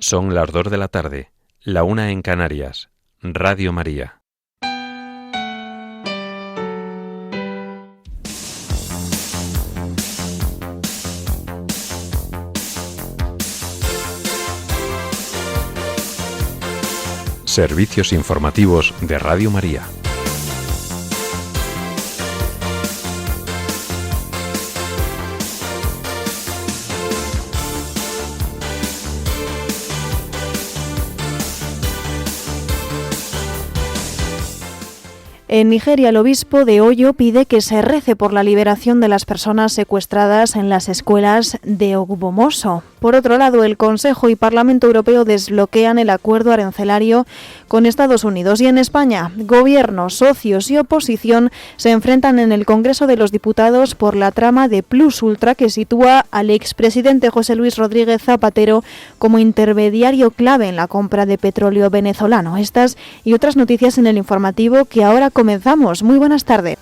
Son las 2 de la tarde, la 1 en Canarias. Radio María. Servicios informativos de Radio María. En Nigeria, el obispo de Oyo pide que se rece por la liberación de las personas secuestradas en las escuelas de Ogbomoso. Por otro lado, el Consejo y Parlamento Europeo desbloquean el acuerdo arancelario con Estados Unidos. Y en España, gobierno, socios y oposición se enfrentan en el Congreso de los Diputados por la trama de Plus Ultra que sitúa al expresidente José Luis Rodríguez Zapatero como intermediario clave en la compra de petróleo venezolano. Estas y otras noticias en el informativo que ahora comenzamos. Muy buenas tardes.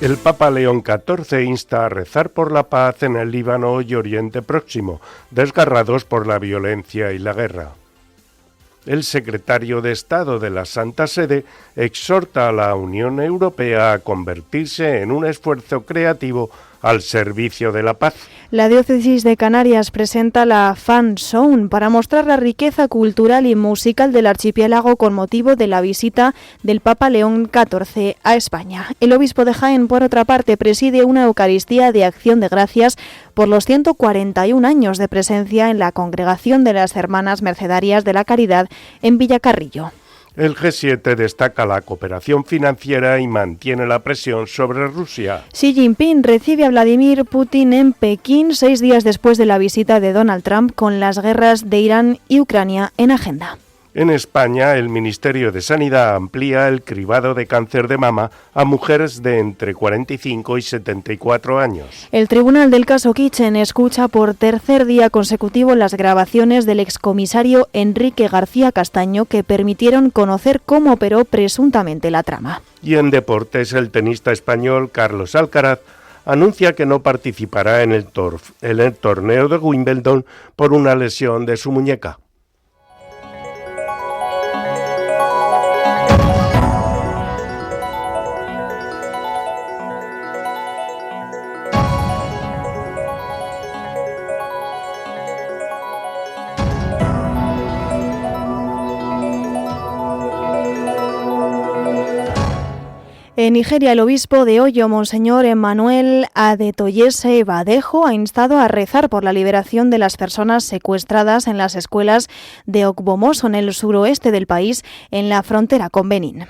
El Papa León XIV insta a rezar por la paz en el Líbano y Oriente Próximo, desgarrados por la violencia y la guerra. El secretario de Estado de la Santa Sede exhorta a la Unión Europea a convertirse en un esfuerzo creativo al servicio de la paz. La Diócesis de Canarias presenta la Fan Zone para mostrar la riqueza cultural y musical del archipiélago con motivo de la visita del Papa León XIV a España. El obispo de Jaén, por otra parte, preside una Eucaristía de Acción de Gracias por los 141 años de presencia en la Congregación de las Hermanas Mercedarias de la Caridad en Villacarrillo. El G7 destaca la cooperación financiera y mantiene la presión sobre Rusia. Xi Jinping recibe a Vladimir Putin en Pekín 6 días después de la visita de Donald Trump con las guerras de Irán y Ucrania en agenda. En España, el Ministerio de Sanidad amplía el cribado de cáncer de mama a mujeres de entre 45 y 74 años. El Tribunal del caso Kitchen escucha por tercer día consecutivo las grabaciones del excomisario Enrique García Castaño que permitieron conocer cómo operó presuntamente la trama. Y en deportes, el tenista español Carlos Alcaraz anuncia que no participará en el torneo de Wimbledon por una lesión de su muñeca. En Nigeria, el obispo de Oyo, Monseñor Emmanuel Adetoyese Badejo, ha instado a rezar por la liberación de las personas secuestradas en las escuelas de Ogbomoso, en el suroeste del país, en la frontera con Benín.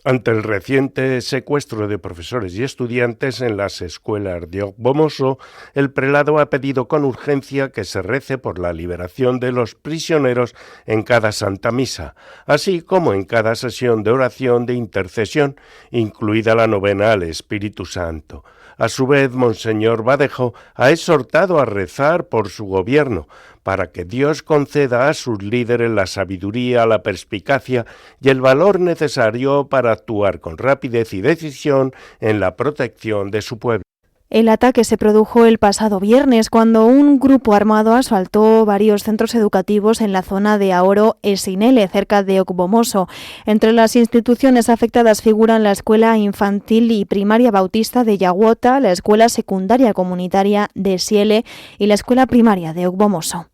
Ante el reciente secuestro de profesores y estudiantes en las escuelas de Ogbomoso, el prelado ha pedido con urgencia que se rece por la liberación de los prisioneros en cada Santa Misa, así como en cada sesión de oración de intercesión, incluida la novena al Espíritu Santo. A su vez, Monseñor Badejo ha exhortado a rezar por su gobierno, para que Dios conceda a sus líderes la sabiduría, la perspicacia y el valor necesario para actuar con rapidez y decisión en la protección de su pueblo. El ataque se produjo el pasado viernes cuando un grupo armado asaltó varios centros educativos en la zona de Ahoro Esinele, cerca de Ogbomoso. Entre las instituciones afectadas figuran la Escuela Infantil y Primaria Bautista de Yawota, la Escuela Secundaria Comunitaria de Siele y la Escuela Primaria de Ogbomoso.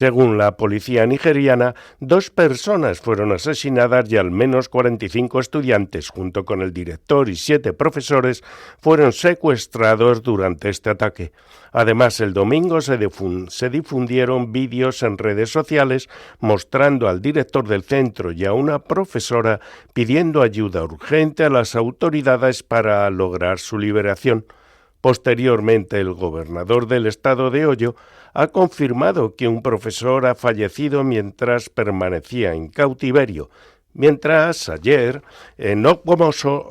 Según la policía nigeriana, 2 personas fueron asesinadas y al menos 45 estudiantes, junto con el director y 7 profesores, fueron secuestrados durante este ataque. Además, el domingo se difundieron vídeos en redes sociales mostrando al director del centro y a una profesora pidiendo ayuda urgente a las autoridades para lograr su liberación. Posteriormente, el gobernador del estado de Oyo ha confirmado que un profesor ha fallecido mientras permanecía en cautiverio, Mientras, ayer, en Ogbomoso,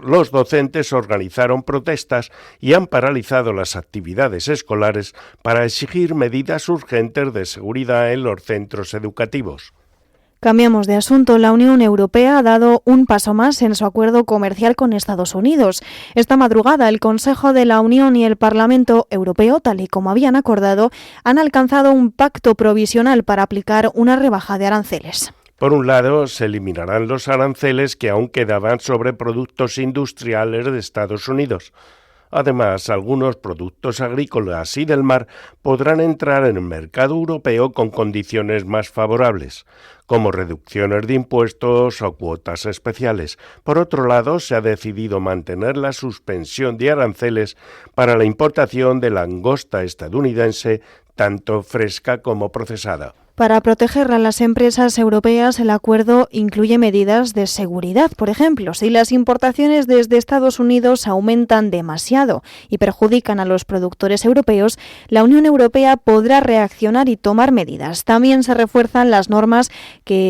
los docentes organizaron protestas y han paralizado las actividades escolares para exigir medidas urgentes de seguridad en los centros educativos. Cambiamos de asunto. La Unión Europea ha dado un paso más en su acuerdo comercial con Estados Unidos. Esta madrugada, el Consejo de la Unión y el Parlamento Europeo, tal y como habían acordado, han alcanzado un pacto provisional para aplicar una rebaja de aranceles. Por un lado, se eliminarán los aranceles que aún quedaban sobre productos industriales de Estados Unidos. Además, algunos productos agrícolas y del mar podrán entrar en el mercado europeo con condiciones más favorables, como reducciones de impuestos o cuotas especiales. Por otro lado, se ha decidido mantener la suspensión de aranceles para la importación de langosta estadounidense, tanto fresca como procesada. Para proteger a las empresas europeas, el acuerdo incluye medidas de seguridad. Por ejemplo, si las importaciones desde Estados Unidos aumentan demasiado y perjudican a los productores europeos, la Unión Europea podrá reaccionar y tomar medidas. También se refuerzan las normas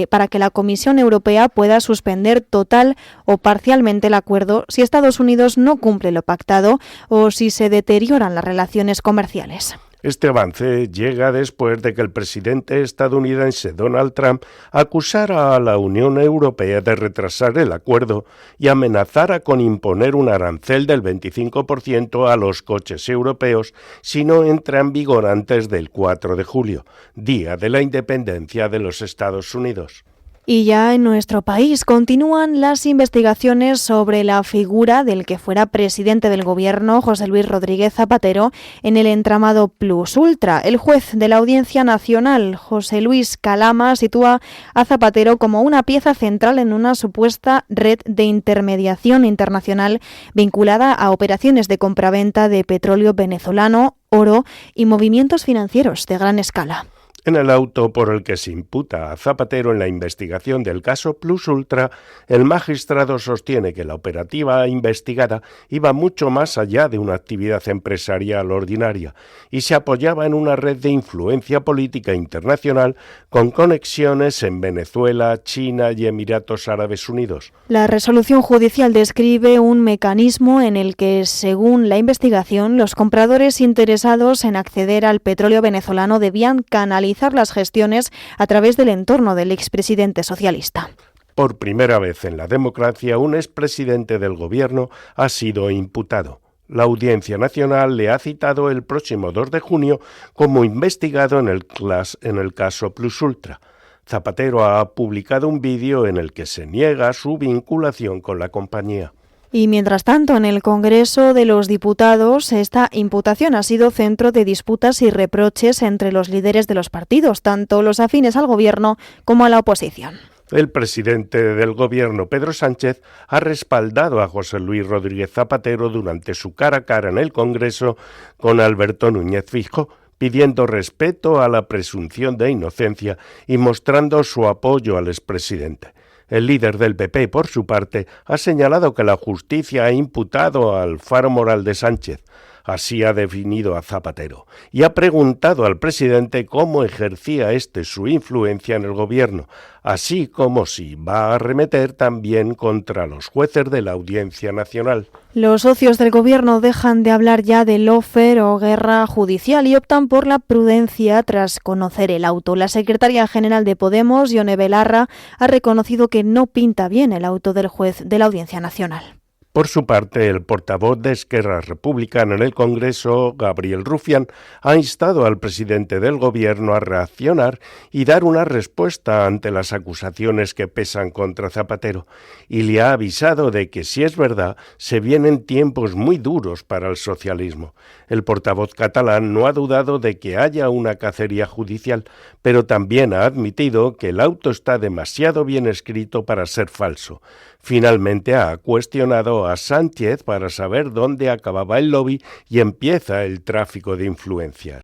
para que la Comisión Europea pueda suspender total o parcialmente el acuerdo si Estados Unidos no cumple lo pactado o si se deterioran las relaciones comerciales. Este avance llega después de que el presidente estadounidense Donald Trump acusara a la Unión Europea de retrasar el acuerdo y amenazara con imponer un arancel del 25% a los coches europeos si no entra en vigor antes del 4 de julio, día de la independencia de los Estados Unidos. Y ya en nuestro país continúan las investigaciones sobre la figura del que fuera presidente del gobierno, José Luis Rodríguez Zapatero, en el entramado Plus Ultra. El juez de la Audiencia Nacional, José Luis Calama, sitúa a Zapatero como una pieza central en una supuesta red de intermediación internacional vinculada a operaciones de compraventa de petróleo venezolano, oro y movimientos financieros de gran escala. En el auto por el que se imputa a Zapatero en la investigación del caso Plus Ultra, el magistrado sostiene que la operativa investigada iba mucho más allá de una actividad empresarial ordinaria y se apoyaba en una red de influencia política internacional con conexiones en Venezuela, China y Emiratos Árabes Unidos. La resolución judicial describe un mecanismo en el que, según la investigación, los compradores interesados en acceder al petróleo venezolano debían canalizar las gestiones a través del entorno del expresidente socialista. Por primera vez en la democracia, un expresidente del gobierno ha sido imputado. La Audiencia Nacional le ha citado el próximo 2 de junio como investigado en el caso Plus Ultra. Zapatero ha publicado un vídeo en el que se niega su vinculación con la compañía. Y mientras tanto, en el Congreso de los Diputados, esta imputación ha sido centro de disputas y reproches entre los líderes de los partidos, tanto los afines al gobierno como a la oposición. El presidente del gobierno, Pedro Sánchez, ha respaldado a José Luis Rodríguez Zapatero durante su cara a cara en el Congreso con Alberto Núñez Feijóo, pidiendo respeto a la presunción de inocencia y mostrando su apoyo al expresidente. El líder del PP, por su parte, ha señalado que la justicia ha imputado al faro moral de Sánchez. Así ha definido a Zapatero y ha preguntado al presidente cómo ejercía su influencia en el gobierno, así como si va a arremeter también contra los jueces de la Audiencia Nacional. Los socios del gobierno dejan de hablar ya de lawfare o guerra judicial y optan por la prudencia tras conocer el auto. La secretaria general de Podemos, Ione Belarra, ha reconocido que no pinta bien el auto del juez de la Audiencia Nacional. Por su parte, el portavoz de Esquerra Republicana en el Congreso, Gabriel Rufián, ha instado al presidente del Gobierno a reaccionar y dar una respuesta ante las acusaciones que pesan contra Zapatero, y le ha avisado de que, si es verdad, se vienen tiempos muy duros para el socialismo. El portavoz catalán no ha dudado de que haya una cacería judicial, pero también ha admitido que el auto está demasiado bien escrito para ser falso. Finalmente ha cuestionado a Sánchez para saber dónde acababa el lobby y empieza el tráfico de influencias.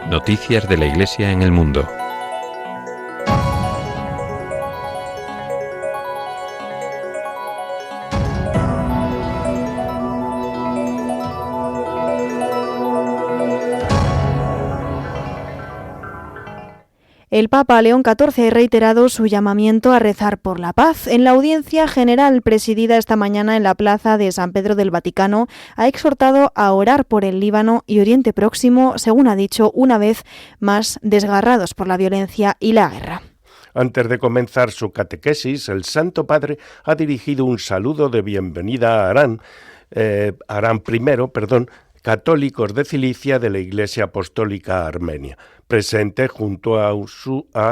Noticias de la Iglesia en el mundo. El Papa León XIV ha reiterado su llamamiento a rezar por la paz. En la audiencia general presidida esta mañana en la plaza de San Pedro del Vaticano, ha exhortado a orar por el Líbano y Oriente Próximo, según ha dicho, una vez más desgarrados por la violencia y la guerra. Antes de comenzar su catequesis, el Santo Padre ha dirigido un saludo de bienvenida a Arán I, católicos de Cilicia de la Iglesia Apostólica Armenia, presente junto a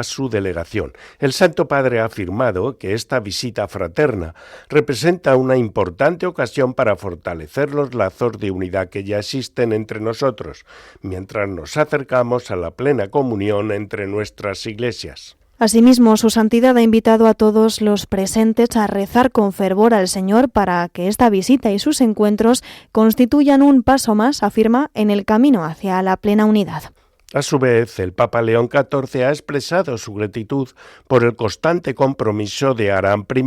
su delegación. El Santo Padre ha afirmado que esta visita fraterna representa una importante ocasión para fortalecer los lazos de unidad que ya existen entre nosotros, mientras nos acercamos a la plena comunión entre nuestras iglesias. Asimismo, su santidad ha invitado a todos los presentes a rezar con fervor al Señor para que esta visita y sus encuentros constituyan un paso más, afirma, en el camino hacia la plena unidad. A su vez, el Papa León XIV ha expresado su gratitud por el constante compromiso de Arán I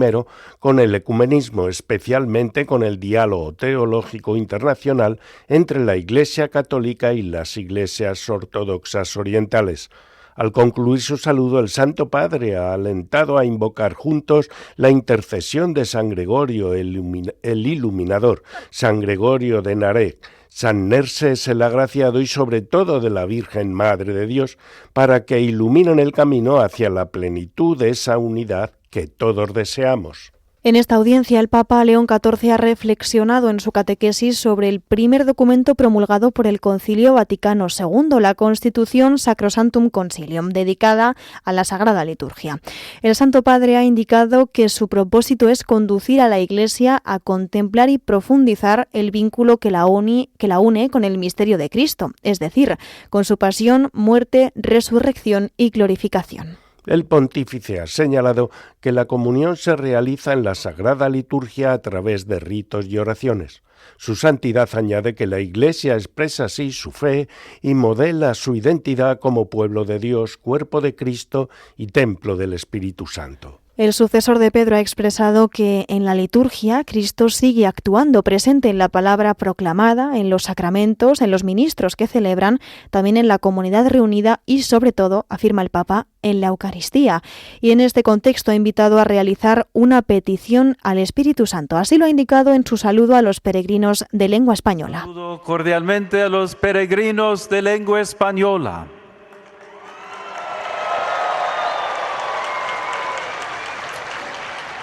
con el ecumenismo, especialmente con el diálogo teológico internacional entre la Iglesia católica y las iglesias ortodoxas orientales. Al concluir su saludo, el Santo Padre ha alentado a invocar juntos la intercesión de San Gregorio el Iluminador, San Gregorio de Narek, San Nerses el Agraciado y sobre todo de la Virgen Madre de Dios, para que iluminen el camino hacia la plenitud de esa unidad que todos deseamos. En esta audiencia, el Papa León XIV ha reflexionado en su catequesis sobre el primer documento promulgado por el Concilio Vaticano II, la Constitución Sacrosanctum Concilium, dedicada a la Sagrada Liturgia. El Santo Padre ha indicado que su propósito es conducir a la Iglesia a contemplar y profundizar el vínculo que la une con el misterio de Cristo, es decir, con su pasión, muerte, resurrección y glorificación. El pontífice ha señalado que la comunión se realiza en la Sagrada Liturgia a través de ritos y oraciones. Su santidad añade que la Iglesia expresa así su fe y modela su identidad como pueblo de Dios, cuerpo de Cristo y templo del Espíritu Santo. El sucesor de Pedro ha expresado que en la liturgia Cristo sigue actuando, presente en la palabra proclamada, en los sacramentos, en los ministros que celebran, también en la comunidad reunida y, sobre todo, afirma el Papa, en la Eucaristía. Y en este contexto ha invitado a realizar una petición al Espíritu Santo. Así lo ha indicado en su saludo a los peregrinos de lengua española. Saludo cordialmente a los peregrinos de lengua española.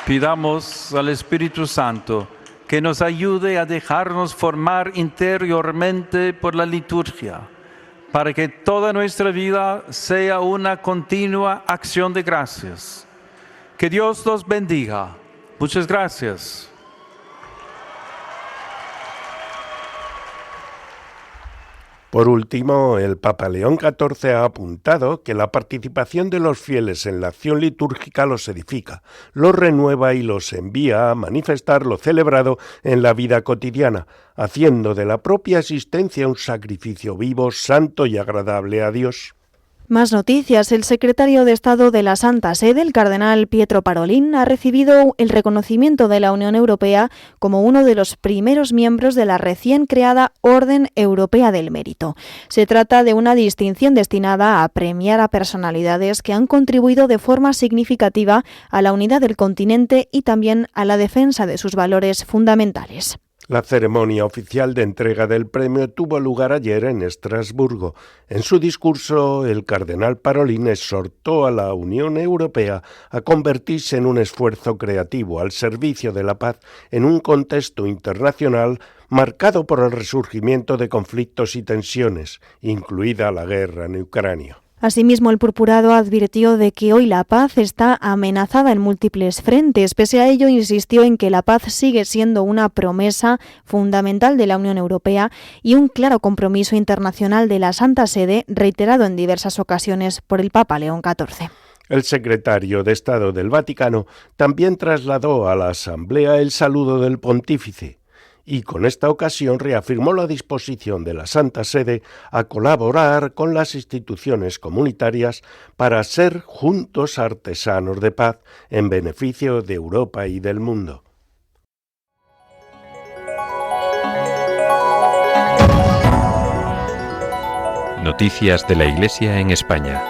Pidamos al Espíritu Santo que nos ayude a dejarnos formar interiormente por la liturgia, para que toda nuestra vida sea una continua acción de gracias. Que Dios los bendiga. Muchas gracias. Por último, el Papa León XIV ha apuntado que la participación de los fieles en la acción litúrgica los edifica, los renueva y los envía a manifestar lo celebrado en la vida cotidiana, haciendo de la propia existencia un sacrificio vivo, santo y agradable a Dios. Más noticias. El secretario de Estado de la Santa Sede, el cardenal Pietro Parolin, ha recibido el reconocimiento de la Unión Europea como uno de los primeros miembros de la recién creada Orden Europea del Mérito. Se trata de una distinción destinada a premiar a personalidades que han contribuido de forma significativa a la unidad del continente y también a la defensa de sus valores fundamentales. La ceremonia oficial de entrega del premio tuvo lugar ayer en Estrasburgo. En su discurso, el cardenal Parolin exhortó a la Unión Europea a convertirse en un esfuerzo creativo al servicio de la paz en un contexto internacional marcado por el resurgimiento de conflictos y tensiones, incluida la guerra en Ucrania. Asimismo, el purpurado advirtió de que hoy la paz está amenazada en múltiples frentes. Pese a ello, insistió en que la paz sigue siendo una promesa fundamental de la Unión Europea y un claro compromiso internacional de la Santa Sede, reiterado en diversas ocasiones por el Papa León XIV. El secretario de Estado del Vaticano también trasladó a la Asamblea el saludo del pontífice, y con esta ocasión reafirmó la disposición de la Santa Sede a colaborar con las instituciones comunitarias para ser juntos artesanos de paz en beneficio de Europa y del mundo. Noticias de la Iglesia en España.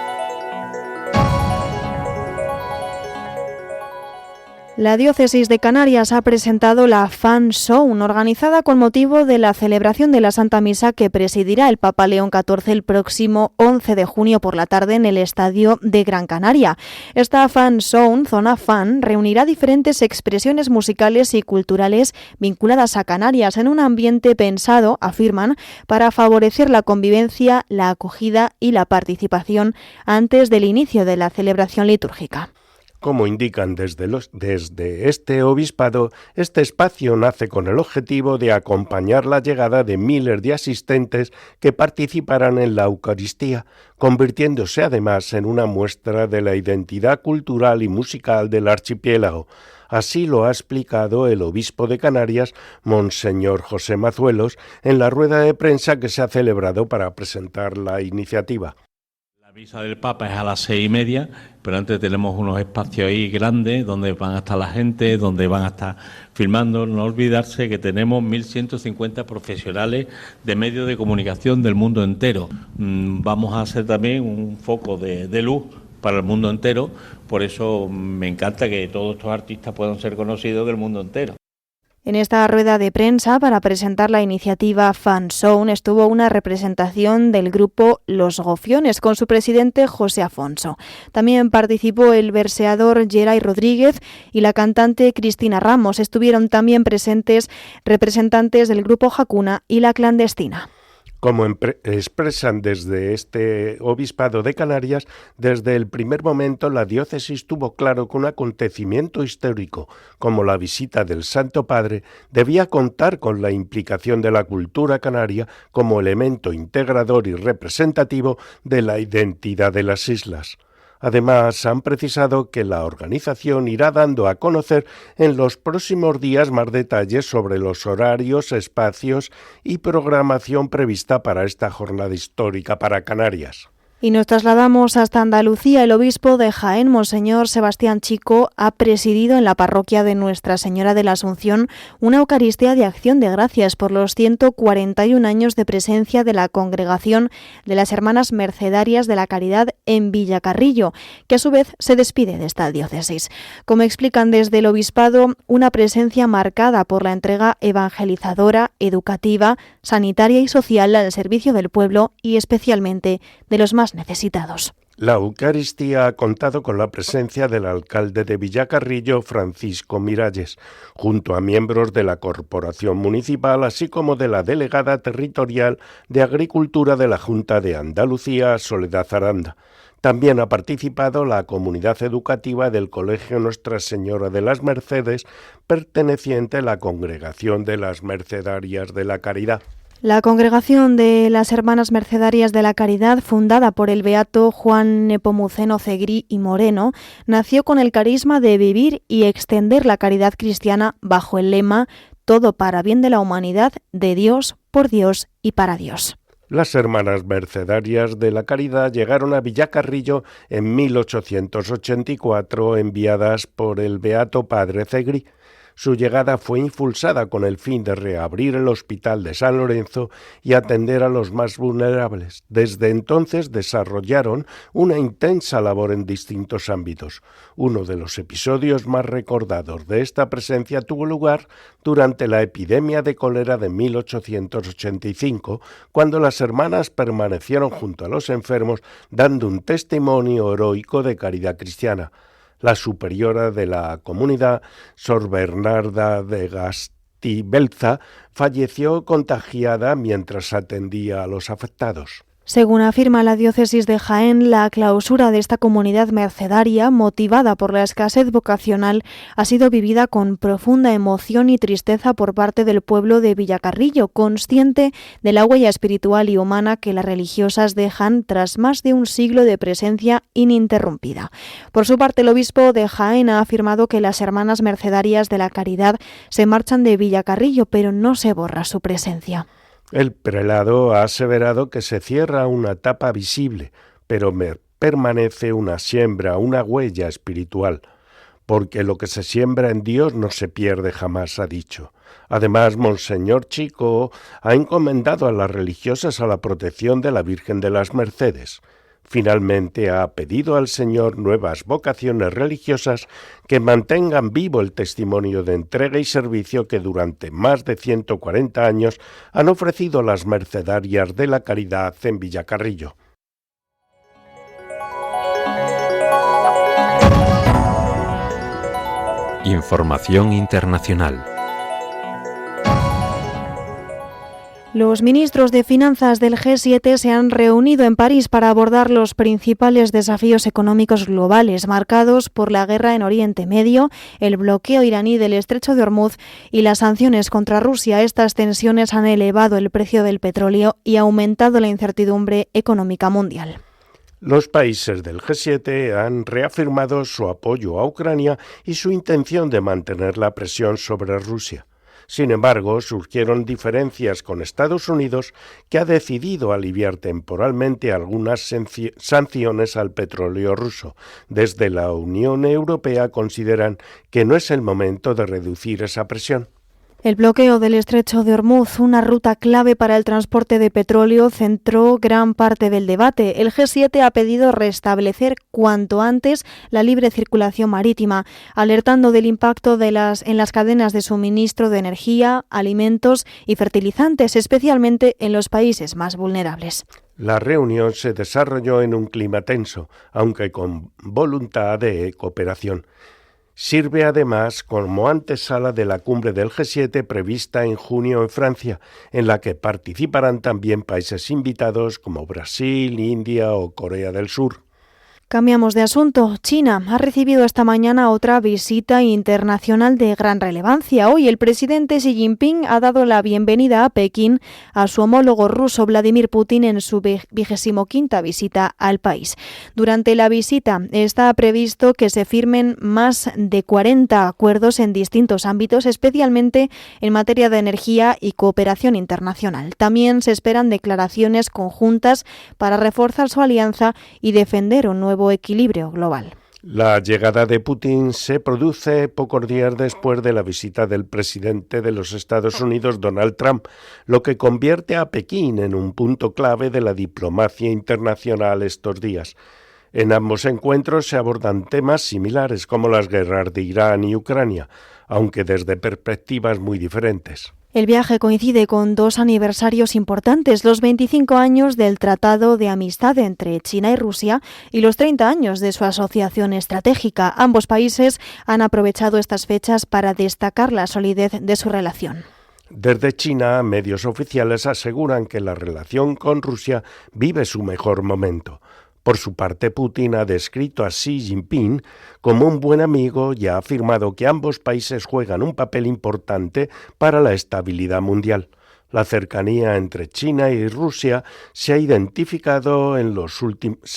La Diócesis de Canarias ha presentado la Fan Zone, organizada con motivo de la celebración de la Santa Misa que presidirá el Papa León XIV el próximo 11 de junio por la tarde en el Estadio de Gran Canaria. Esta Fan Zone, zona fan, reunirá diferentes expresiones musicales y culturales vinculadas a Canarias en un ambiente pensado, afirman, para favorecer la convivencia, la acogida y la participación antes del inicio de la celebración litúrgica. Como indican desde este obispado, este espacio nace con el objetivo de acompañar la llegada de miles de asistentes que participarán en la Eucaristía, convirtiéndose además en una muestra de la identidad cultural y musical del archipiélago. Así lo ha explicado el obispo de Canarias, Monseñor José Mazuelos, en la rueda de prensa que se ha celebrado para presentar la iniciativa. La misa del Papa es a las 6:30, pero antes tenemos unos espacios ahí grandes donde van a estar la gente, donde van a estar filmando. No olvidarse que tenemos 1.150 profesionales de medios de comunicación del mundo entero. Vamos a hacer también un foco de luz para el mundo entero, por eso me encanta que todos estos artistas puedan ser conocidos del mundo entero. En esta rueda de prensa para presentar la iniciativa Fan Zone estuvo una representación del grupo Los Gofiones con su presidente José Afonso. También participó el verseador Geray Rodríguez y la cantante Cristina Ramos. Estuvieron también presentes representantes del grupo Jacuna y La Clandestina. Como expresan desde este obispado de Canarias, desde el primer momento la diócesis tuvo claro que un acontecimiento histórico como la visita del Santo Padre debía contar con la implicación de la cultura canaria como elemento integrador y representativo de la identidad de las islas. Además, han precisado que la organización irá dando a conocer en los próximos días más detalles sobre los horarios, espacios y programación prevista para esta jornada histórica para Canarias. Y nos trasladamos hasta Andalucía. El obispo de Jaén, Monseñor Sebastián Chico, ha presidido en la parroquia de Nuestra Señora de la Asunción una Eucaristía de Acción de Gracias por los 141 años de presencia de la Congregación de las Hermanas Mercedarias de la Caridad en Villacarrillo, que a su vez se despide de esta diócesis. Como explican desde el obispado, una presencia marcada por la entrega evangelizadora, educativa, sanitaria y social al servicio del pueblo y especialmente de los más necesitados. La Eucaristía ha contado con la presencia del alcalde de Villacarrillo, Francisco Miralles, junto a miembros de la Corporación Municipal, así como de la delegada territorial de Agricultura de la Junta de Andalucía, Soledad Aranda. También ha participado la comunidad educativa del Colegio Nuestra Señora de las Mercedes, perteneciente a la Congregación de las Mercedarias de la Caridad. La Congregación de las Hermanas Mercedarias de la Caridad, fundada por el beato Juan Nepomuceno Cegrí y Moreno, nació con el carisma de vivir y extender la caridad cristiana bajo el lema «Todo para bien de la humanidad, de Dios, por Dios y para Dios». Las Hermanas Mercedarias de la Caridad llegaron a Villacarrillo en 1884, enviadas por el beato Padre Cegrí. Su llegada fue impulsada con el fin de reabrir el Hospital de San Lorenzo y atender a los más vulnerables. Desde entonces desarrollaron una intensa labor en distintos ámbitos. Uno de los episodios más recordados de esta presencia tuvo lugar durante la epidemia de cólera de 1885, cuando las hermanas permanecieron junto a los enfermos dando un testimonio heroico de caridad cristiana. La superiora de la comunidad, Sor Bernarda de Gastibelza, falleció contagiada mientras atendía a los afectados. Según afirma la diócesis de Jaén, la clausura de esta comunidad mercedaria, motivada por la escasez vocacional, ha sido vivida con profunda emoción y tristeza por parte del pueblo de Villacarrillo, consciente de la huella espiritual y humana que las religiosas dejan tras más de un siglo de presencia ininterrumpida. Por su parte, el obispo de Jaén ha afirmado que las hermanas mercedarias de la Caridad se marchan de Villacarrillo, pero no se borra su presencia. El prelado ha aseverado que se cierra una etapa visible, pero permanece una siembra, una huella espiritual, porque lo que se siembra en Dios no se pierde jamás, ha dicho. Además, Monseñor Chico ha encomendado a las religiosas a la protección de la Virgen de las Mercedes. Finalmente ha pedido al Señor nuevas vocaciones religiosas que mantengan vivo el testimonio de entrega y servicio que durante más de 140 años han ofrecido las mercedarias de la caridad en Villacarrillo. Información internacional. Los ministros de Finanzas del G7 se han reunido en París para abordar los principales desafíos económicos globales marcados por la guerra en Oriente Medio, el bloqueo iraní del Estrecho de Hormuz y las sanciones contra Rusia. Estas tensiones han elevado el precio del petróleo y aumentado la incertidumbre económica mundial. Los países del G7 han reafirmado su apoyo a Ucrania y su intención de mantener la presión sobre Rusia. Sin embargo, surgieron diferencias con Estados Unidos, que ha decidido aliviar temporalmente algunas sanciones al petróleo ruso. Desde la Unión Europea consideran que no es el momento de reducir esa presión. El bloqueo del Estrecho de Hormuz, una ruta clave para el transporte de petróleo, centró gran parte del debate. El G7 ha pedido restablecer cuanto antes la libre circulación marítima, alertando del impacto en las cadenas de suministro de energía, alimentos y fertilizantes, especialmente en los países más vulnerables. La reunión se desarrolló en un clima tenso, aunque con voluntad de cooperación. Sirve además como antesala de la cumbre del G7 prevista en junio en Francia, en la que participarán también países invitados como Brasil, India o Corea del Sur. Cambiamos de asunto. China ha recibido esta mañana otra visita internacional de gran relevancia. Hoy el presidente Xi Jinping ha dado la bienvenida a Pekín a su homólogo ruso Vladimir Putin en su 25ª visita al país. Durante la visita está previsto que se firmen más de 40 acuerdos en distintos ámbitos, especialmente en materia de energía y cooperación internacional. También se esperan declaraciones conjuntas para reforzar su alianza y defender un nuevo equilibrio global. La llegada de Putin se produce pocos días después de la visita del presidente de los Estados Unidos, Donald Trump, lo que convierte a Pekín en un punto clave de la diplomacia internacional estos días. En ambos encuentros se abordan temas similares como las guerras de Irán y Ucrania, aunque desde perspectivas muy diferentes. El viaje coincide con dos aniversarios importantes, los 25 años del Tratado de Amistad entre China y Rusia y los 30 años de su asociación estratégica. Ambos países han aprovechado estas fechas para destacar la solidez de su relación. Desde China, medios oficiales aseguran que la relación con Rusia vive su mejor momento. Por su parte, Putin ha descrito a Xi Jinping como un buen amigo y ha afirmado que ambos países juegan un papel importante para la estabilidad mundial. La cercanía entre China y Rusia se ha intensificado en los últimos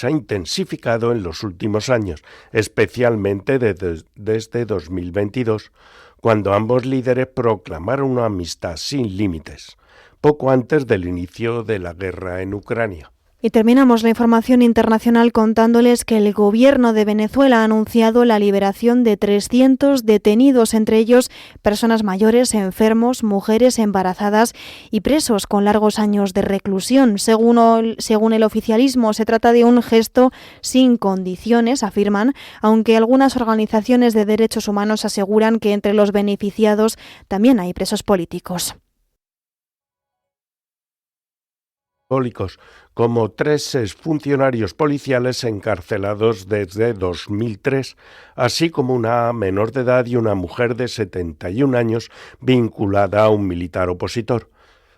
años, especialmente desde 2022, cuando ambos líderes proclamaron una amistad sin límites, poco antes del inicio de la guerra en Ucrania. Y terminamos la información internacional contándoles que el gobierno de Venezuela ha anunciado la liberación de 300 detenidos, entre ellos personas mayores, enfermos, mujeres embarazadas y presos con largos años de reclusión. Según el oficialismo, se trata de un gesto sin condiciones, afirman, aunque algunas organizaciones de derechos humanos aseguran que entre los beneficiados también hay presos políticos. Como 3 exfuncionarios policiales encarcelados desde 2003, así como una menor de edad y una mujer de 71 años vinculada a un militar opositor.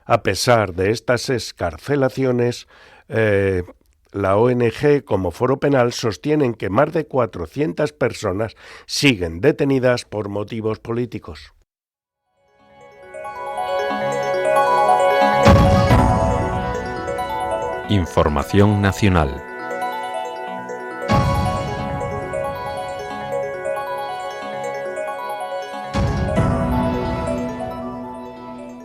A pesar de estas excarcelaciones, la ONG como Foro Penal sostienen que más de 400 personas siguen detenidas por motivos políticos. Información nacional.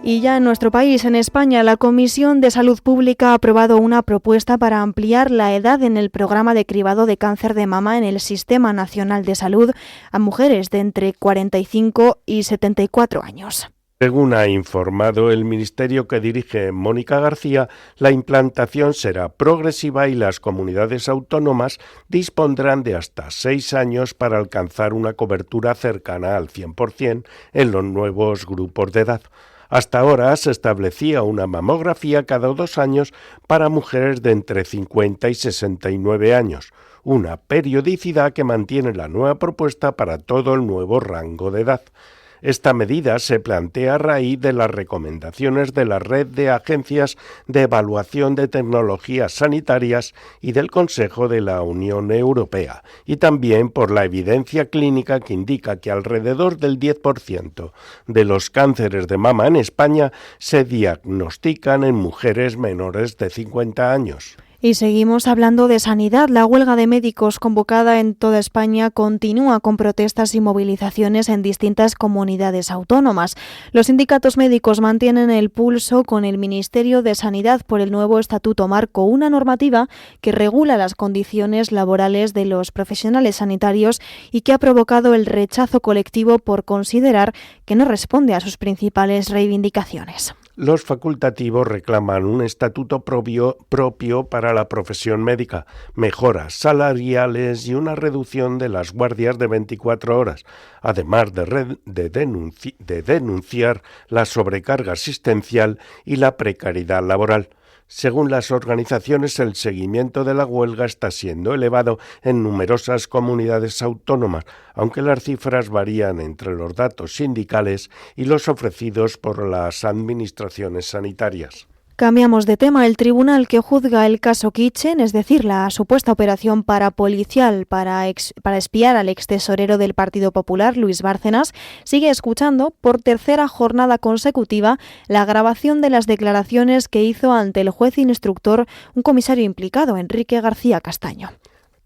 Y ya en nuestro país, en España, la Comisión de Salud Pública ha aprobado una propuesta para ampliar la edad en el programa de cribado de cáncer de mama en el Sistema Nacional de Salud a mujeres de entre 45 y 74 años. Según ha informado el ministerio que dirige Mónica García, la implantación será progresiva y las comunidades autónomas dispondrán de hasta 6 años para alcanzar una cobertura cercana al 100% en los nuevos grupos de edad. Hasta ahora se establecía una mamografía cada 2 años para mujeres de entre 50 y 69 años, una periodicidad que mantiene la nueva propuesta para todo el nuevo rango de edad. Esta medida se plantea a raíz de las recomendaciones de la Red de Agencias de Evaluación de Tecnologías Sanitarias y del Consejo de la Unión Europea, y también por la evidencia clínica que indica que alrededor del 10% de los cánceres de mama en España se diagnostican en mujeres menores de 50 años. Y seguimos hablando de sanidad. La huelga de médicos convocada en toda España continúa con protestas y movilizaciones en distintas comunidades autónomas. Los sindicatos médicos mantienen el pulso con el Ministerio de Sanidad por el nuevo Estatuto Marco, una normativa que regula las condiciones laborales de los profesionales sanitarios y que ha provocado el rechazo colectivo por considerar que no responde a sus principales reivindicaciones. Los facultativos reclaman un estatuto propio para la profesión médica, mejoras salariales y una reducción de las guardias de 24 horas, además de denunciar la sobrecarga asistencial y la precariedad laboral. Según las organizaciones, el seguimiento de la huelga está siendo elevado en numerosas comunidades autónomas, aunque las cifras varían entre los datos sindicales y los ofrecidos por las administraciones sanitarias. Cambiamos de tema. El tribunal que juzga el caso Kitchen, es decir, la supuesta operación parapolicial para espiar al extesorero del Partido Popular, Luis Bárcenas, sigue escuchando por tercera jornada consecutiva la grabación de las declaraciones que hizo ante el juez instructor un comisario implicado, Enrique García Castaño.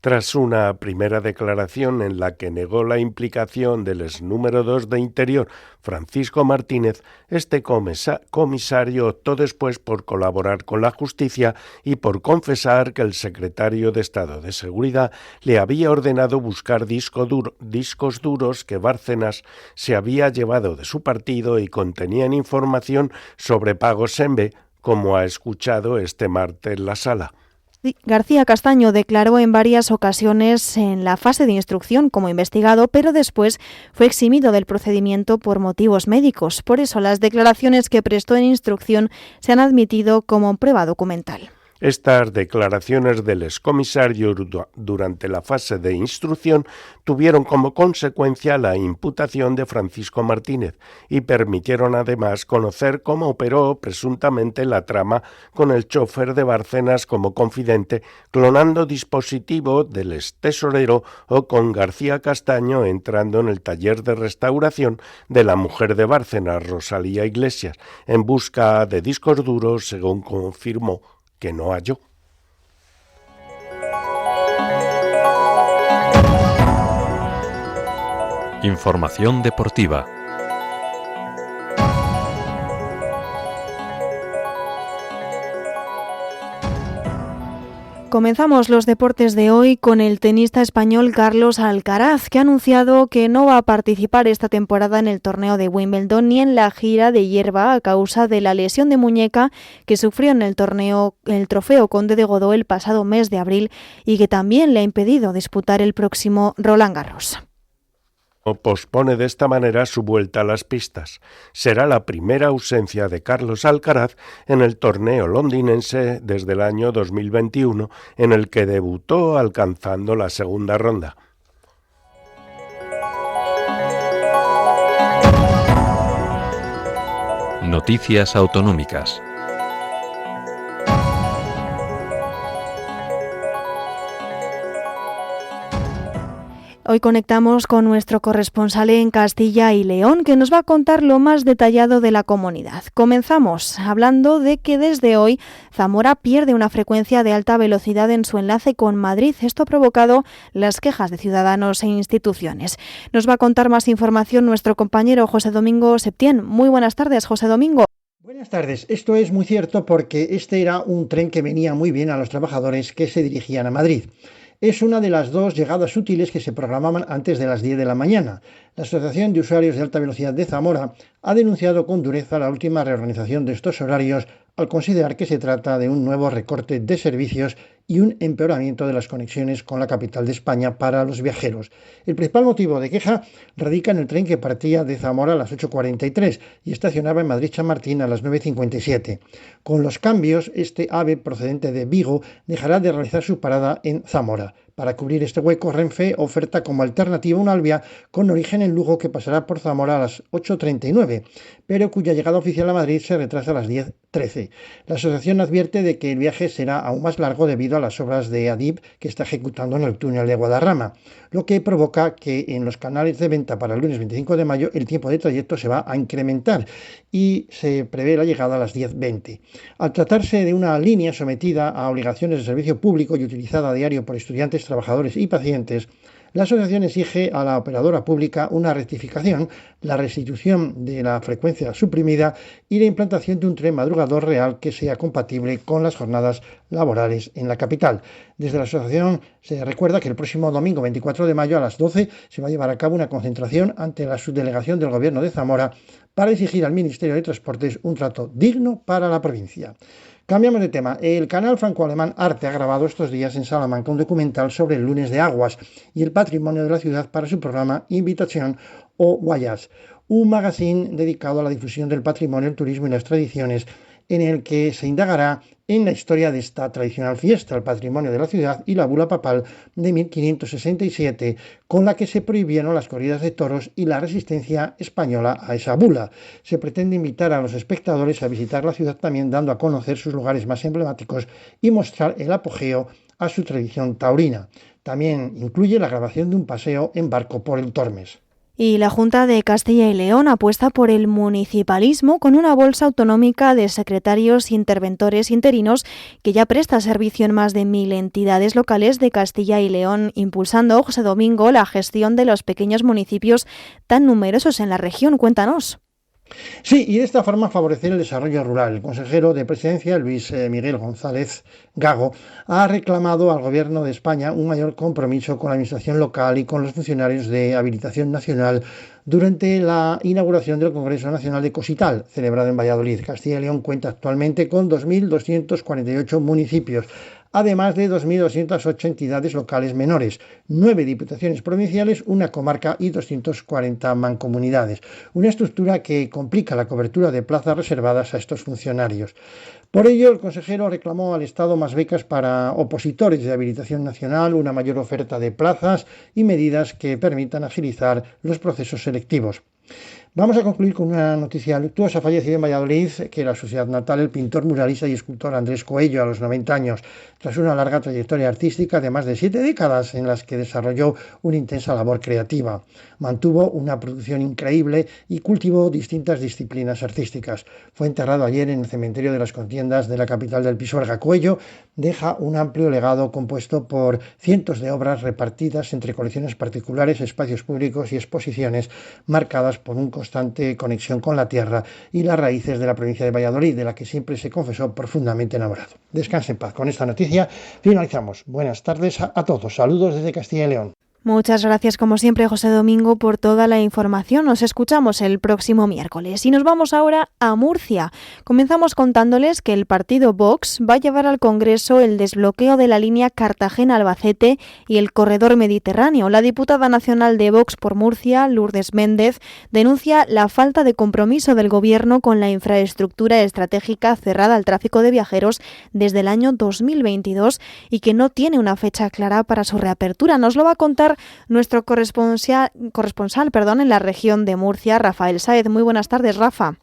Tras una primera declaración en la que negó la implicación del exnúmero 2 de Interior, Francisco Martínez, este comisario optó después por colaborar con la justicia y por confesar que el secretario de Estado de Seguridad le había ordenado buscar discos duros que Bárcenas se había llevado de su partido y contenían información sobre pagos en B, como ha escuchado este martes en la sala. García Castaño declaró en varias ocasiones en la fase de instrucción como investigado, pero después fue eximido del procedimiento por motivos médicos. Por eso las declaraciones que prestó en instrucción se han admitido como prueba documental. Estas declaraciones del excomisario durante la fase de instrucción tuvieron como consecuencia la imputación de Francisco Martínez y permitieron además conocer cómo operó presuntamente la trama con el chofer de Bárcenas como confidente, clonando dispositivos del extesorero o con García Castaño entrando en el taller de restauración de la mujer de Bárcenas, Rosalía Iglesias, en busca de discos duros, según confirmó, que no halló. Información deportiva. Comenzamos los deportes de hoy con el tenista español Carlos Alcaraz, que ha anunciado que no va a participar esta temporada en el torneo de Wimbledon ni en la gira de hierba a causa de la lesión de muñeca que sufrió en el Trofeo Conde de Godó el pasado mes de abril y que también le ha impedido disputar el próximo Roland Garros. Pospone de esta manera su vuelta a las pistas. Será la primera ausencia de Carlos Alcaraz en el torneo londinense desde el año 2021, en el que debutó alcanzando la segunda ronda. Noticias autonómicas. Hoy conectamos con nuestro corresponsal en Castilla y León, que nos va a contar lo más detallado de la comunidad. Comenzamos hablando de que desde hoy Zamora pierde una frecuencia de alta velocidad en su enlace con Madrid. Esto ha provocado las quejas de ciudadanos e instituciones. Nos va a contar más información nuestro compañero José Domingo Septién. Muy buenas tardes, José Domingo. Buenas tardes. Esto es muy cierto porque este era un tren que venía muy bien a los trabajadores que se dirigían a Madrid. Es una de las 2 llegadas útiles que se programaban antes de las 10 de la mañana. La Asociación de Usuarios de Alta Velocidad de Zamora ha denunciado con dureza la última reorganización de estos horarios al considerar que se trata de un nuevo recorte de servicios y un empeoramiento de las conexiones con la capital de España para los viajeros. El principal motivo de queja radica en el tren que partía de Zamora a las 8:43 y estacionaba en Madrid-Chamartín a las 9:57. Con los cambios, este AVE procedente de Vigo dejará de realizar su parada en Zamora. Para cubrir este hueco, Renfe oferta como alternativa un Alvia con origen en Lugo que pasará por Zamora a las 8:39, pero cuya llegada oficial a Madrid se retrasa a las 10:13. La asociación advierte de que el viaje será aún más largo debido a las obras de Adif que está ejecutando en el túnel de Guadarrama, lo que provoca que en los canales de venta para el lunes 25 de mayo el tiempo de trayecto se va a incrementar y se prevé la llegada a las 10:20. Al tratarse de una línea sometida a obligaciones de servicio público y utilizada a diario por estudiantes, trabajadores y pacientes, la asociación exige a la operadora pública una rectificación, la restitución de la frecuencia suprimida y la implantación de un tren madrugador real que sea compatible con las jornadas laborales en la capital. Desde la asociación se recuerda que el próximo domingo 24 de mayo a las 12 se va a llevar a cabo una concentración ante la subdelegación del Gobierno de Zamora para exigir al Ministerio de Transportes un trato digno para la provincia. Cambiamos de tema. El canal franco-alemán Arte ha grabado estos días en Salamanca un documental sobre el lunes de aguas y el patrimonio de la ciudad para su programa Invitación o Voyage, un magazine dedicado a la difusión del patrimonio, el turismo y las tradiciones, en el que se indagará en la historia de esta tradicional fiesta, el patrimonio de la ciudad y la bula papal de 1567, con la que se prohibieron las corridas de toros y la resistencia española a esa bula. Se pretende invitar a los espectadores a visitar la ciudad también dando a conocer sus lugares más emblemáticos y mostrar el apogeo a su tradición taurina. También incluye la grabación de un paseo en barco por el Tormes. Y la Junta de Castilla y León apuesta por el municipalismo con una bolsa autonómica de secretarios interventores interinos que ya presta servicio en más de 1.000 entidades locales de Castilla y León, impulsando, José Domingo, la gestión de los pequeños municipios tan numerosos en la región. Cuéntanos. Sí, y de esta forma favorecer el desarrollo rural. El consejero de Presidencia, Luis Miguel González Gago, ha reclamado al Gobierno de España un mayor compromiso con la administración local y con los funcionarios de habilitación nacional durante la inauguración del Congreso Nacional de Cosital, celebrado en Valladolid. Castilla y León cuenta actualmente con 2.248 municipios, además de 2.208 entidades locales menores, 9 diputaciones provinciales, una comarca y 240 mancomunidades. Una estructura que complica la cobertura de plazas reservadas a estos funcionarios. Por ello, el consejero reclamó al Estado más becas para opositores de habilitación nacional, una mayor oferta de plazas y medidas que permitan agilizar los procesos selectivos. Vamos a concluir con una noticia luctuosa. Ha fallecido en Valladolid, que era su ciudad natal, el pintor, muralista y escultor Andrés Coello, a los 90 años, tras una larga trayectoria artística de más de 7 décadas en las que desarrolló una intensa labor creativa. Mantuvo una producción increíble y cultivó distintas disciplinas artísticas. Fue enterrado ayer en el cementerio de las Contiendas de la capital del Pisuerga. Coello deja un amplio legado compuesto por cientos de obras repartidas entre colecciones particulares, espacios públicos y exposiciones marcadas por un constante conexión con la tierra y las raíces de la provincia de Valladolid, de la que siempre se confesó profundamente enamorado. Descanse en paz. Con esta noticia finalizamos. Buenas tardes a todos. Saludos desde Castilla y León. Muchas gracias, como siempre, José Domingo, por toda la información. Nos escuchamos el próximo miércoles. Y nos vamos ahora a Murcia. Comenzamos contándoles que el partido Vox va a llevar al Congreso el desbloqueo de la línea Cartagena-Albacete y el corredor mediterráneo. La diputada nacional de Vox por Murcia, Lourdes Méndez, denuncia la falta de compromiso del Gobierno con la infraestructura estratégica cerrada al tráfico de viajeros desde el año 2022 y que no tiene una fecha clara para su reapertura. Nos lo va a contar nuestro corresponsal en la región de Murcia, Rafael Sáez. Muy buenas tardes, Rafa.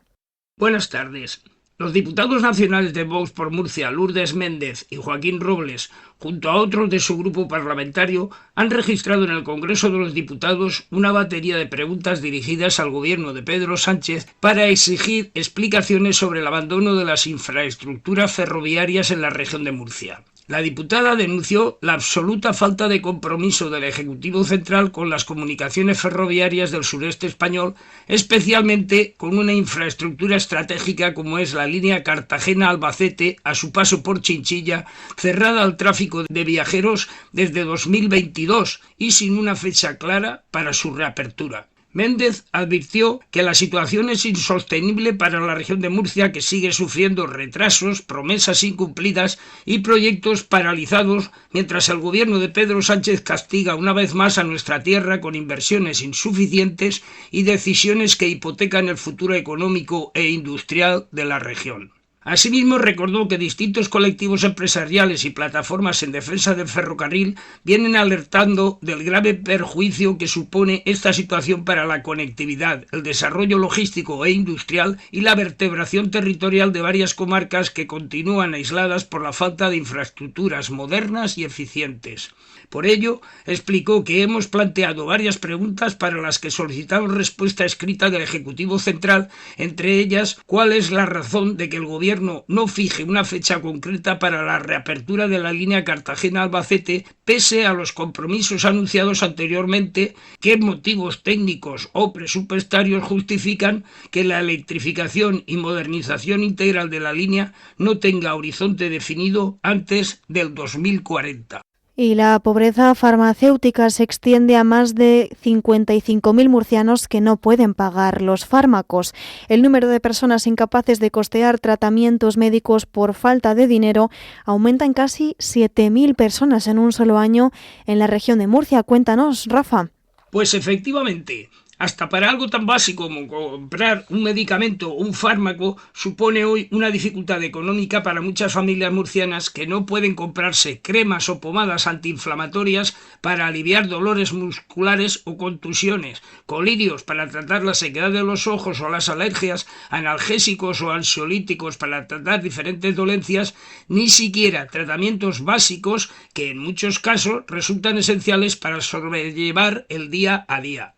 Buenas tardes. Los diputados nacionales de Vox por Murcia, Lourdes Méndez y Joaquín Robles, junto a otros de su grupo parlamentario, han registrado en el Congreso de los Diputados una batería de preguntas dirigidas al gobierno de Pedro Sánchez para exigir explicaciones sobre el abandono de las infraestructuras ferroviarias en la región de Murcia. La diputada denunció la absoluta falta de compromiso del Ejecutivo Central con las comunicaciones ferroviarias del sureste español, especialmente con una infraestructura estratégica como es la línea Cartagena-Albacete a su paso por Chinchilla, cerrada al tráfico de viajeros desde 2022 y sin una fecha clara para su reapertura. Méndez advirtió que la situación es insostenible para la región de Murcia, que sigue sufriendo retrasos, promesas incumplidas y proyectos paralizados, mientras el gobierno de Pedro Sánchez castiga una vez más a nuestra tierra con inversiones insuficientes y decisiones que hipotecan el futuro económico e industrial de la región. Asimismo, recordó que distintos colectivos empresariales y plataformas en defensa del ferrocarril vienen alertando del grave perjuicio que supone esta situación para la conectividad, el desarrollo logístico e industrial y la vertebración territorial de varias comarcas que continúan aisladas por la falta de infraestructuras modernas y eficientes. Por ello, explicó que hemos planteado varias preguntas para las que solicitamos respuesta escrita del Ejecutivo Central, entre ellas, ¿cuál es la razón de que el Gobierno no fije una fecha concreta para la reapertura de la línea Cartagena-Albacete, pese a los compromisos anunciados anteriormente? ¿Qué motivos técnicos o presupuestarios justifican que la electrificación y modernización integral de la línea no tenga horizonte definido antes del 2040? Y la pobreza farmacéutica se extiende a más de 55.000 murcianos que no pueden pagar los fármacos. El número de personas incapaces de costear tratamientos médicos por falta de dinero aumenta en casi 7.000 personas en un solo año en la región de Murcia. Cuéntanos, Rafa. Pues efectivamente, hasta para algo tan básico como comprar un medicamento o un fármaco supone hoy una dificultad económica para muchas familias murcianas que no pueden comprarse cremas o pomadas antiinflamatorias para aliviar dolores musculares o contusiones, colirios para tratar la sequedad de los ojos o las alergias, analgésicos o ansiolíticos para tratar diferentes dolencias, ni siquiera tratamientos básicos que en muchos casos resultan esenciales para sobrellevar el día a día.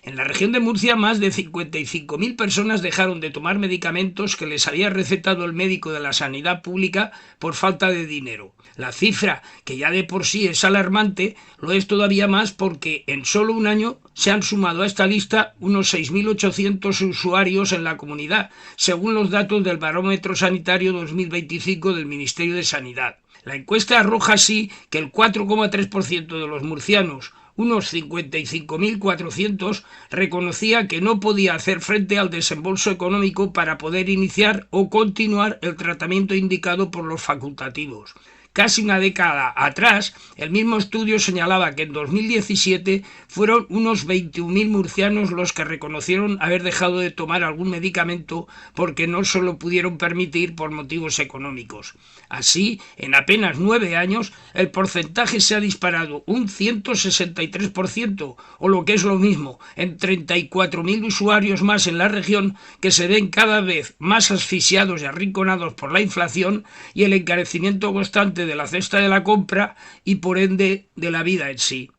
En la región de Murcia, más de 55.000 personas dejaron de tomar medicamentos que les había recetado el médico de la sanidad pública por falta de dinero. La cifra, que ya de por sí es alarmante, lo es todavía más porque en solo un año se han sumado a esta lista unos 6.800 usuarios en la comunidad, según los datos del Barómetro Sanitario 2025 del Ministerio de Sanidad. La encuesta arroja así que el 4,3% de los murcianos, unos 55.400, reconocía que no podía hacer frente al desembolso económico para poder iniciar o continuar el tratamiento indicado por los facultativos. Casi una década atrás, el mismo estudio señalaba que en 2017 fueron unos 21.000 murcianos los que reconocieron haber dejado de tomar algún medicamento porque no se lo pudieron permitir por motivos económicos. Así, en apenas 9 años, el porcentaje se ha disparado un 163%, o lo que es lo mismo, en 34.000 usuarios más en la región que se ven cada vez más asfixiados y arrinconados por la inflación y el encarecimiento constante de la cesta de la compra y por ende de la vida en sí.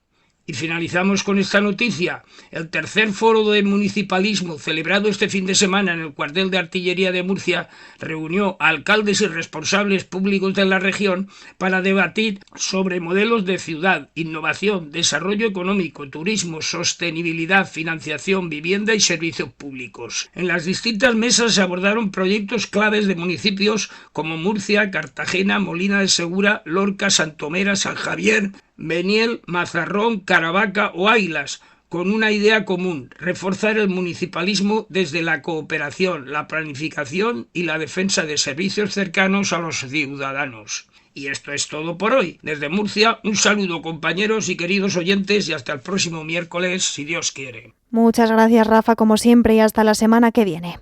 Y finalizamos con esta noticia. El tercer foro de municipalismo celebrado este fin de semana en el cuartel de artillería de Murcia reunió a alcaldes y responsables públicos de la región para debatir sobre modelos de ciudad, innovación, desarrollo económico, turismo, sostenibilidad, financiación, vivienda y servicios públicos. En las distintas mesas se abordaron proyectos claves de municipios como Murcia, Cartagena, Molina de Segura, Lorca, Santomera, San Javier, Beniel, Mazarrón, Caravaca o Águilas, con una idea común: reforzar el municipalismo desde la cooperación, la planificación y la defensa de servicios cercanos a los ciudadanos. Y esto es todo por hoy. Desde Murcia, un saludo, compañeros y queridos oyentes, y hasta el próximo miércoles, si Dios quiere. Muchas gracias, Rafa, como siempre, y hasta la semana que viene.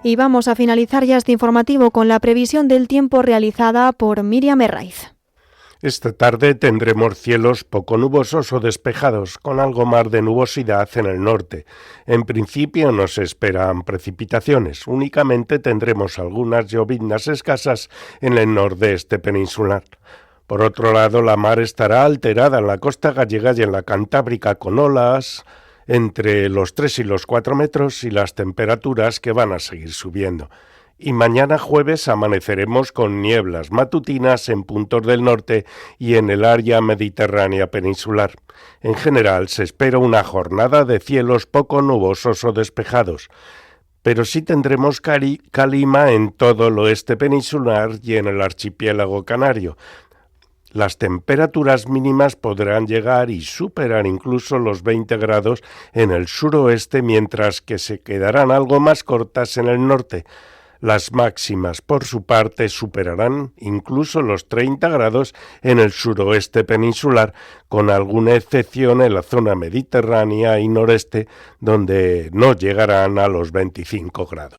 Y vamos a finalizar ya este informativo con la previsión del tiempo realizada por Miriam Herraiz. Esta tarde tendremos cielos poco nubosos o despejados, con algo más de nubosidad en el norte. En principio no se esperan precipitaciones, únicamente tendremos algunas lloviznas escasas en el nordeste peninsular. Por otro lado, la mar estará alterada en la costa gallega y en la Cantábrica, con olas entre los 3 y los 4 metros, y las temperaturas que van a seguir subiendo. Y mañana jueves amaneceremos con nieblas matutinas en puntos del norte y en el área mediterránea peninsular. En general se espera una jornada de cielos poco nubosos o despejados, pero sí tendremos calima en todo el oeste peninsular y en el archipiélago canario. Las temperaturas mínimas podrán llegar y superar incluso los 20 grados en el suroeste, mientras que se quedarán algo más cortas en el norte. Las máximas, por su parte, superarán incluso los 30 grados en el suroeste peninsular, con alguna excepción en la zona mediterránea y noreste, donde no llegarán a los 25 grados.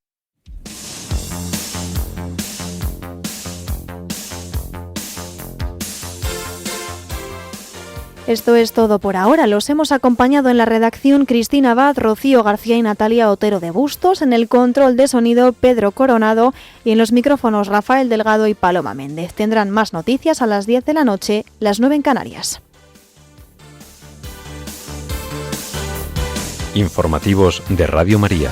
Esto es todo por ahora. Los hemos acompañado en la redacción Cristina Abad, Rocío García y Natalia Otero de Bustos, en el control de sonido Pedro Coronado y en los micrófonos Rafael Delgado y Paloma Méndez. Tendrán más noticias a las 10 de la noche, las 9 en Canarias. Informativos de Radio María.